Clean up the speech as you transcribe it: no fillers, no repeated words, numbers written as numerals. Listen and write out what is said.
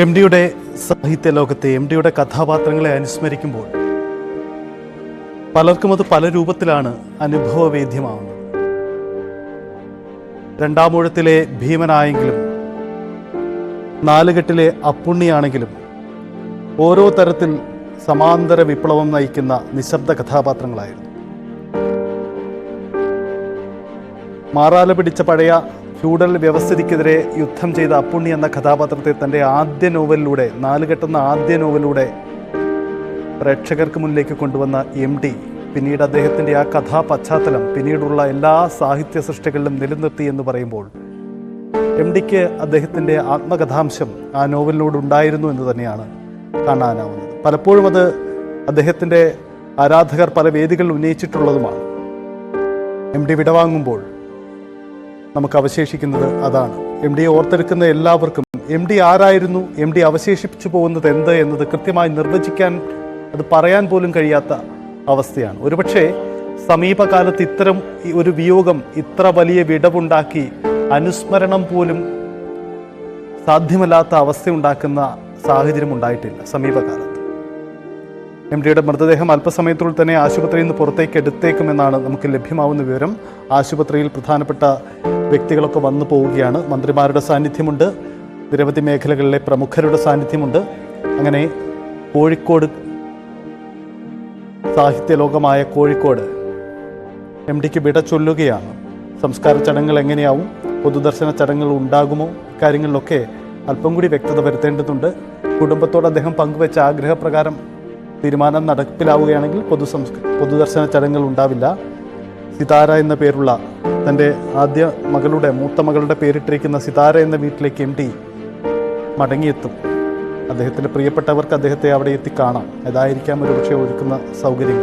M ഡിയുടെ സാഹിത്യ ലോകത്തെ എം ഡിയുടെ കഥാപാത്രങ്ങളെ അനുസ്മരിക്കുമ്പോൾ പലർക്കും അത് പല രൂപത്തിലാണ് അനുഭവവേദ്യമാവുന്നത്. രണ്ടാമൂഴത്തിലെ ഭീമനായെങ്കിലും നാലുകെട്ടിലെ അപ്പുണ്ണിയാണെങ്കിലും ഓരോ തരത്തിൽ സമാന്തര വിപ്ലവം നയിക്കുന്ന നിശബ്ദ കഥാപാത്രങ്ങളായിരുന്നു. മാറാല പിടിച്ച പഴയ ഫ്യൂഡൽ വ്യവസ്ഥിതിക്കെതിരെ യുദ്ധം ചെയ്ത അപ്പുണ്ണി എന്ന കഥാപാത്രത്തെ തൻ്റെ ആദ്യ നോവലിലൂടെ, നാലുകെട്ടുന്ന ആദ്യ നോവലിലൂടെ പ്രേക്ഷകർക്ക് മുന്നിലേക്ക് കൊണ്ടുവന്ന എം ഡി പിന്നീട് അദ്ദേഹത്തിൻ്റെ ആ കഥാ പശ്ചാത്തലം പിന്നീടുള്ള എല്ലാ സാഹിത്യ സൃഷ്ടികളിലും നിലനിർത്തി എന്ന് പറയുമ്പോൾ എം ഡിക്ക് അദ്ദേഹത്തിൻ്റെ ആത്മകഥാംശം ആ നോവലിലൂടെ ഉണ്ടായിരുന്നു എന്ന് തന്നെയാണ് കാണാനാവുന്നത്. പലപ്പോഴും അത് അദ്ദേഹത്തിൻ്റെ ആരാധകർ പല വേദികളിൽ ഉന്നയിച്ചിട്ടുള്ളതുമാണ്. എം ഡി വിടവാങ്ങുമ്പോൾ നമുക്ക് അവശേഷിക്കുന്നത് അതാണ്. എം ഡിയെ ഓർത്തെടുക്കുന്ന എല്ലാവർക്കും എം ഡി ആരായിരുന്നു, എം ഡി അവശേഷിപ്പിച്ചു പോകുന്നത് എന്ത് എന്നത് കൃത്യമായി നിർവചിക്കാൻ, അത് പറയാൻ പോലും കഴിയാത്ത അവസ്ഥയാണ്. ഒരുപക്ഷെ സമീപകാലത്ത് ഇത്തരം ഒരു വിയോഗം ഇത്ര വലിയ വിടവുണ്ടാക്കി അനുസ്മരണം പോലും സാധ്യമല്ലാത്ത അവസ്ഥയുണ്ടാക്കുന്ന സാഹചര്യം ഉണ്ടായിട്ടില്ല സമീപകാലത്ത്. എം ഡിയുടെ മൃതദേഹം അല്പസമയത്തുള്ളിൽ തന്നെ ആശുപത്രിയിൽ നിന്ന് പുറത്തേക്ക് എടുത്തേക്കുമെന്നാണ് നമുക്ക് ലഭ്യമാവുന്ന വിവരം. ആശുപത്രിയിൽ പ്രധാനപ്പെട്ട വ്യക്തികളൊക്കെ വന്നു പോവുകയാണ്. മന്ത്രിമാരുടെ സാന്നിധ്യമുണ്ട്, നിരവധി മേഖലകളിലെ പ്രമുഖരുടെ സാന്നിധ്യമുണ്ട്. അങ്ങനെ കോഴിക്കോട്, സാഹിത്യ ലോകമായ കോഴിക്കോട് എം ഡിക്ക് വിട ചൊല്ലുകയാണ്. സംസ്കാര ചടങ്ങുകൾ എങ്ങനെയാവും, പൊതുദർശന ചടങ്ങുകൾ ഉണ്ടാകുമോ, ഇക്കാര്യങ്ങളിലൊക്കെ അല്പം കൂടി വ്യക്തത വരുത്തേണ്ടതുണ്ട്. കുടുംബത്തോട് അദ്ദേഹം പങ്കുവെച്ച ആഗ്രഹപ്രകാരം തീരുമാനം നടപ്പിലാവുകയാണെങ്കിൽ പൊതുദർശന ചടങ്ങുകൾ ഉണ്ടാവില്ല. സിതാര എന്ന പേരുള്ള തൻ്റെ ആദ്യ മകളുടെ, മൂത്ത മകളുടെ പേരിട്ടിരിക്കുന്ന സിതാര എന്ന വീട്ടിലേക്ക് എം ഡി മടങ്ങിയെത്തും. അദ്ദേഹത്തിൻ്റെ പ്രിയപ്പെട്ടവർക്ക് അദ്ദേഹത്തെ അവിടെ എത്തി കാണാം. അതായിരിക്കാം ഒരുപക്ഷെ ഒരുക്കുന്ന സൗകര്യം.